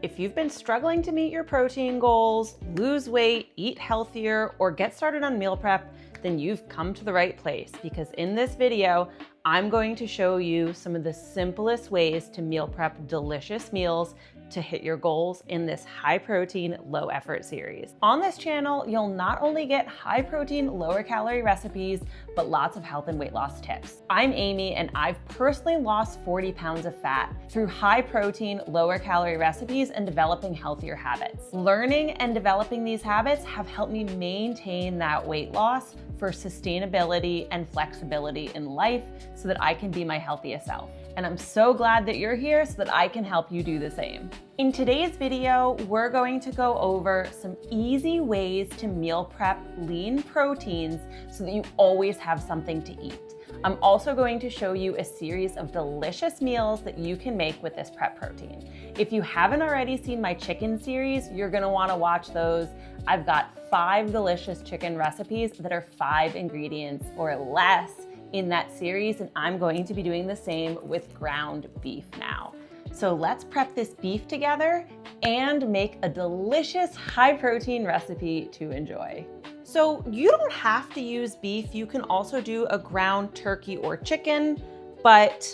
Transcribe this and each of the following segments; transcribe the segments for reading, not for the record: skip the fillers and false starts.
If you've been struggling to meet your protein goals, lose weight, eat healthier, or get started on meal prep, then you've come to the right place, because in this video, I'm going to show you some of the simplest ways to meal prep delicious meals to hit your goals in this high protein, low effort series. On this channel, you'll not only get high protein, lower calorie recipes, but lots of health and weight loss tips. I'm Amy, and I've personally lost 40 pounds of fat through high protein, lower calorie recipes and developing healthier habits. Learning and developing these habits have helped me maintain that weight loss for sustainability and flexibility in life so that I can be my healthiest self. And I'm so glad that you're here so that I can help you do the same. In today's video, we're going to go over some easy ways to meal prep lean proteins so that you always have something to eat. I'm also going to show you a series of delicious meals that you can make with this prep protein. If you haven't already seen my chicken series, you're gonna wanna watch those. I've got 5 delicious chicken recipes that are 5 ingredients or less in that series, and I'm going to be doing the same with ground beef now. So let's prep this beef together and make a delicious high protein recipe to enjoy. So you don't have to use beef. You can also do a ground turkey or chicken, but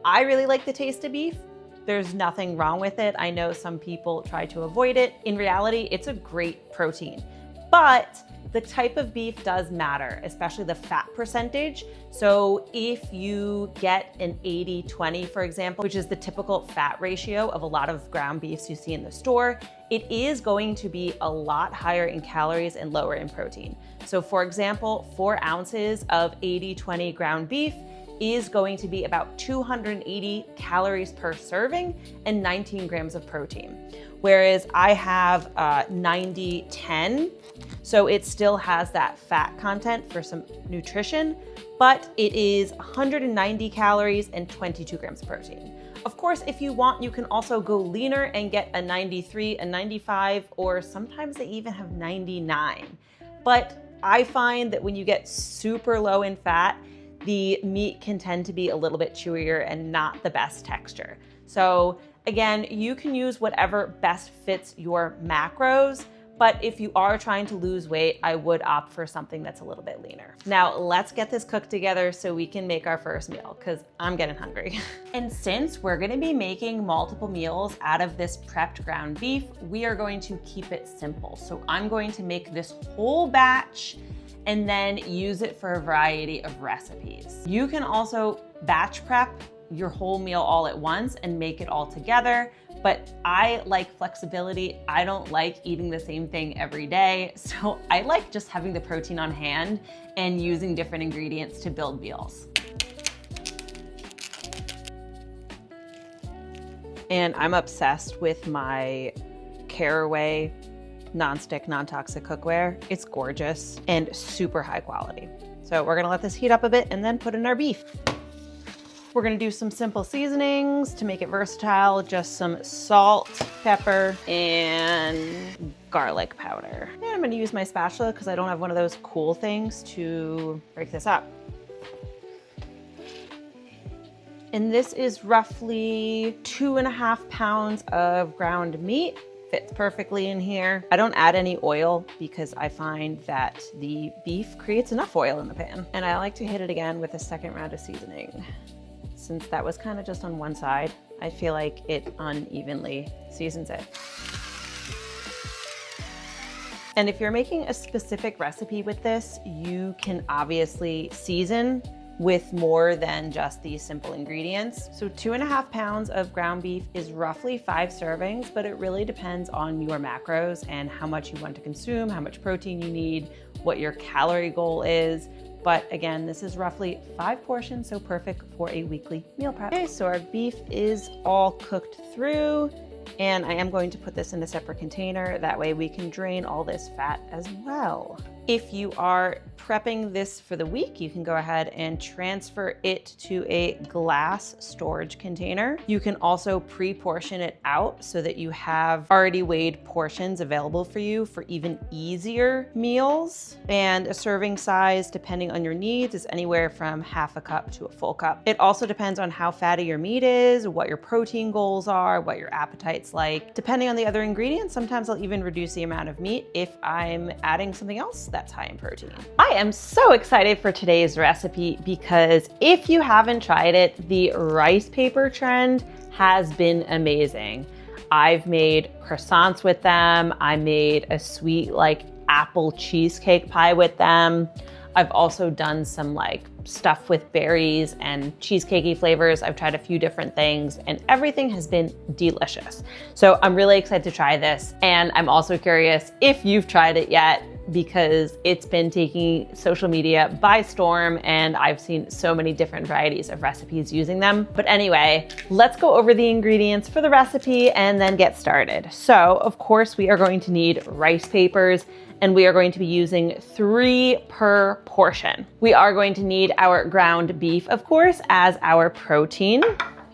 I really like the taste of beef. There's nothing wrong with it. I know some people try to avoid it. In reality, it's a great protein, but the type of beef does matter, especially the fat percentage. So if you get an 80-20, for example, which is the typical fat ratio of a lot of ground beefs you see in the store, it is going to be a lot higher in calories and lower in protein. So for example, 4 ounces of 80-20 ground beef is going to be about 280 calories per serving and 19 grams of protein. Whereas I have 90-10, so it still has that fat content for some nutrition, but it is 190 calories and 22 grams of protein. Of course, if you want, you can also go leaner and get a 93, a 95, or sometimes they even have 99. But I find that when you get super low in fat, the meat can tend to be a little bit chewier and not the best texture. So again, you can use whatever best fits your macros, but if you are trying to lose weight, I would opt for something that's a little bit leaner. Now let's get this cooked together so we can make our first meal, because I'm getting hungry. And since we're gonna be making multiple meals out of this prepped ground beef, we are going to keep it simple. So I'm going to make this whole batch and then use it for a variety of recipes. You can also batch prep your whole meal all at once and make it all together, but I like flexibility. I don't like eating the same thing every day, so I like just having the protein on hand and using different ingredients to build meals. And I'm obsessed with my Caraway non-stick, non-toxic cookware. It's gorgeous and super high quality. So we're gonna let this heat up a bit and then put in our beef. We're gonna do some simple seasonings to make it versatile. Just some salt, pepper, and garlic powder. And I'm gonna use my spatula because I don't have one of those cool things to break this up. And this is roughly 2.5 pounds of ground meat. Fits perfectly in here. I don't add any oil because I find that the beef creates enough oil in the pan. And I like to hit it again with a second round of seasoning. Since that was kind of just on one side, I feel like it unevenly seasons it. And if you're making a specific recipe with this, you can obviously season with more than just these simple ingredients. So 2.5 pounds of ground beef is roughly 5 servings, but it really depends on your macros and how much you want to consume, how much protein you need, what your calorie goal is. But again, this is roughly 5 portions, so perfect for a weekly meal prep. Okay, so our beef is all cooked through, and I am going to put this in a separate container. That way we can drain all this fat as well. If you are prepping this for the week, you can go ahead and transfer it to a glass storage container. You can also pre-portion it out so that you have already weighed portions available for you for even easier meals. And a serving size, depending on your needs, is anywhere from half a cup to a full cup. It also depends on how fatty your meat is, what your protein goals are, what your appetite's like. Depending on the other ingredients, sometimes I'll even reduce the amount of meat if I'm adding something else that's high in protein. I am so excited for today's recipe because if you haven't tried it, the rice paper trend has been amazing. I've made croissants with them. I made a sweet apple cheesecake pie with them. I've also done some stuff with berries and cheesecakey flavors. I've tried a few different things and everything has been delicious. So I'm really excited to try this. And I'm also curious if you've tried it yet, because it's been taking social media by storm and I've seen so many different varieties of recipes using them. But anyway, let's go over the ingredients for the recipe and then get started. So of course we are going to need rice papers, and we are going to be using 3 per portion. We are going to need our ground beef, of course, as our protein.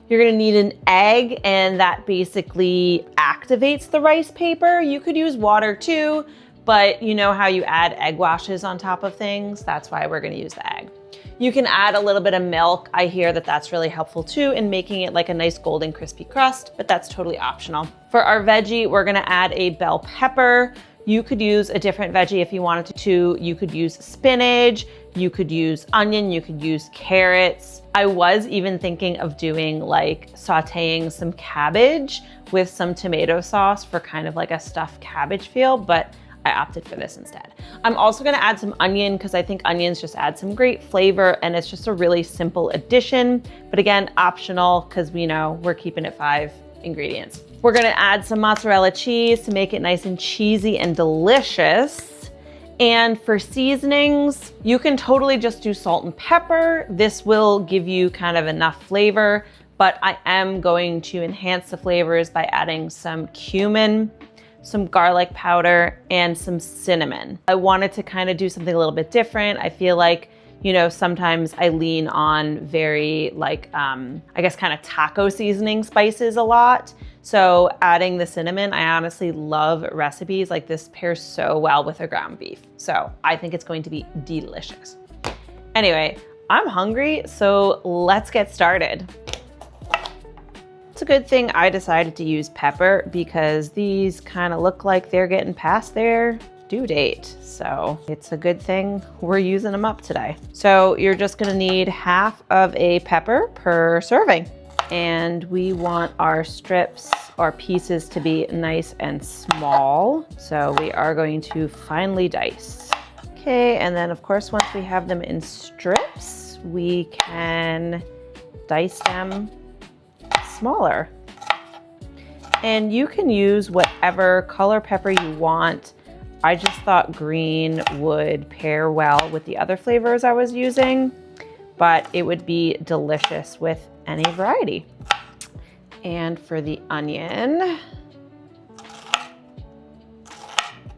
You're gonna need an egg, and that basically activates the rice paper. You could use water too, but you know how you add egg washes on top of things? That's why we're gonna use the egg. You can add a little bit of milk. I hear that that's really helpful too in making it like a nice golden crispy crust, but that's totally optional. For our veggie, we're gonna add a bell pepper. You could use a different veggie if you wanted to. You could use spinach, you could use onion, you could use carrots. I was even thinking of doing sauteing some cabbage with some tomato sauce for kind of like a stuffed cabbage feel, but I opted for this instead. I'm also gonna add some onion because I think onions just add some great flavor and it's just a really simple addition. But again, optional because we know we're keeping it 5 ingredients. We're gonna add some mozzarella cheese to make it nice and cheesy and delicious. And for seasonings, you can totally just do salt and pepper. This will give you kind of enough flavor, but I am going to enhance the flavors by adding some cumin, some garlic powder, and some cinnamon. I wanted to kind of do something a little bit different. I feel like, you know, sometimes I lean on very I guess kind of taco seasoning spices a lot. So adding the cinnamon, I honestly love recipes like this, pairs so well with a ground beef. So I think it's going to be delicious. Anyway, I'm hungry, so let's get started. It's a good thing I decided to use pepper because these kind of look like they're getting past their due date. So it's a good thing we're using them up today. So you're just gonna need half of a pepper per serving. And we want our strips, our pieces to be nice and small. So we are going to finely dice. Okay, and then of course, once we have them in strips, we can dice them smaller. And you can use whatever color pepper you want. I just thought green would pair well with the other flavors I was using, but it would be delicious with any variety. And for the onion,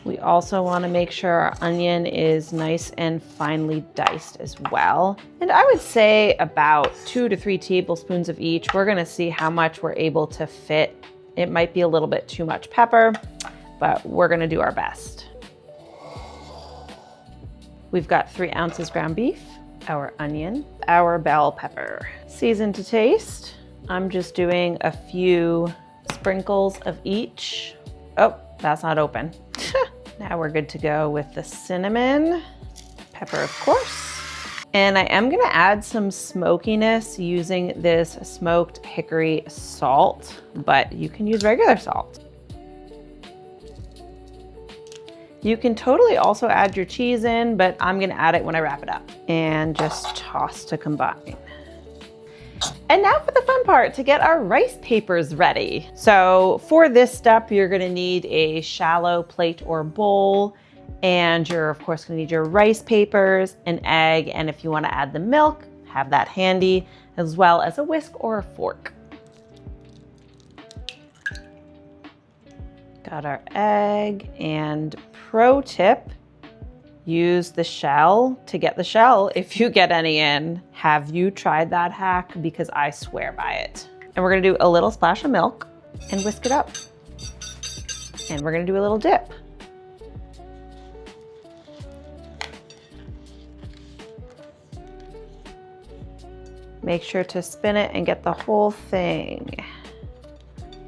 we also want to make sure our onion is nice and finely diced as well. And I would say about 2 to 3 tablespoons of each. We're going to see how much we're able to fit. It might be a little bit too much pepper, but we're going to do our best. We've got 3 ounces ground beef, our onion, our bell pepper. Seasoned to taste. I'm just doing a few sprinkles of each. Oh, that's not open. Now we're good to go with the cinnamon, pepper of course. And I am gonna add some smokiness using this smoked hickory salt, but you can use regular salt. You can totally also add your cheese in, but I'm gonna add it when I wrap it up. And just toss to combine. And now for the fun part, to get our rice papers ready. So for this step, you're gonna need a shallow plate or bowl, and you're of course gonna need your rice papers, an egg, and if you wanna add the milk, have that handy, as well as a whisk or a fork. Got our egg, and pro tip, Use the shell to get the shell if you get any in. Have you tried that hack? Because I swear by it. And we're gonna do a little splash of milk and whisk it up. And we're gonna do a little dip. Make sure to spin it and get the whole thing.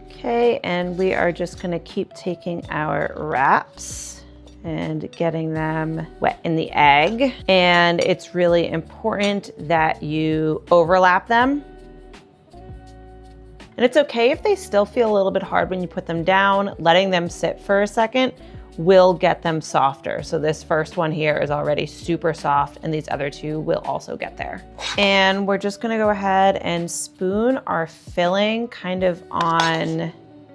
Okay, and we are just gonna keep taking our wraps and getting them wet in the egg. And it's really important that you overlap them. And it's okay if they still feel a little bit hard when you put them down. Letting them sit for a second will get them softer. So this first one here is already super soft, and these other two will also get there. And we're just gonna go ahead and spoon our filling kind of on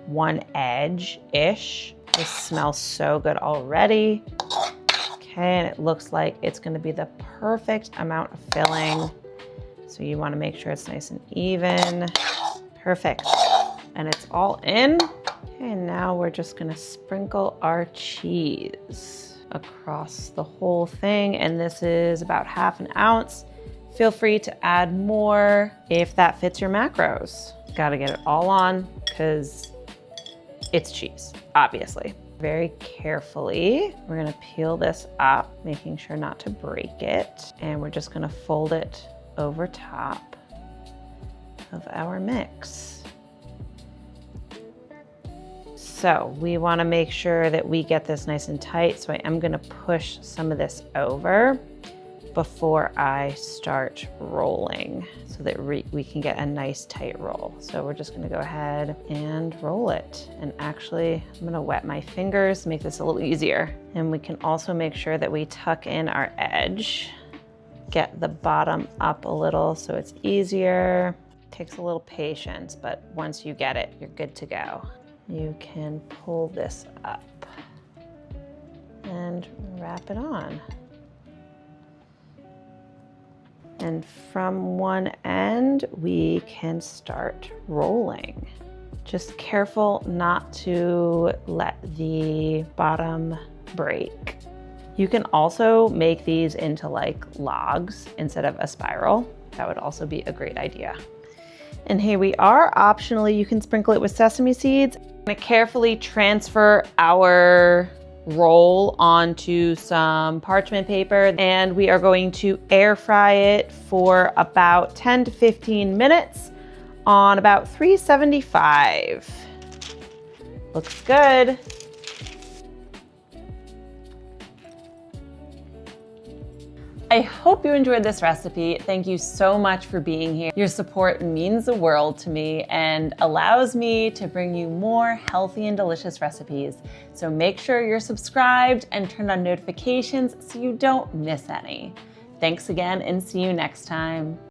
one edge-ish. This smells so good already. Okay, and it looks like it's gonna be the perfect amount of filling. So you wanna make sure it's nice and even. Perfect. And it's all in. Okay, now we're just gonna sprinkle our cheese across the whole thing. And this is about 1/2 ounce. Feel free to add more if that fits your macros. Gotta get it all on because it's cheese, obviously. Very carefully, we're gonna peel this up, making sure not to break it. And we're just gonna fold it over top of our mix. So we wanna make sure that we get this nice and tight. So I am gonna push some of this over before I start rolling so that we can get a nice tight roll. So we're just gonna go ahead and roll it. And actually, I'm gonna wet my fingers to make this a little easier. And we can also make sure that we tuck in our edge, get the bottom up a little so it's easier. Takes a little patience, but once you get it, you're good to go. You can pull this up and wrap it on. And from one end, we can start rolling. Just careful not to let the bottom break. You can also make these into like logs instead of a spiral. That would also be a great idea. And here we are. Optionally, you can sprinkle it with sesame seeds. I'm gonna carefully transfer our roll onto some parchment paper, and we are going to air fry it for about 10 to 15 minutes on about 375. Looks good. I hope you enjoyed this recipe. Thank you so much for being here. Your support means the world to me and allows me to bring you more healthy and delicious recipes. So make sure you're subscribed and turn on notifications so you don't miss any. Thanks again and see you next time.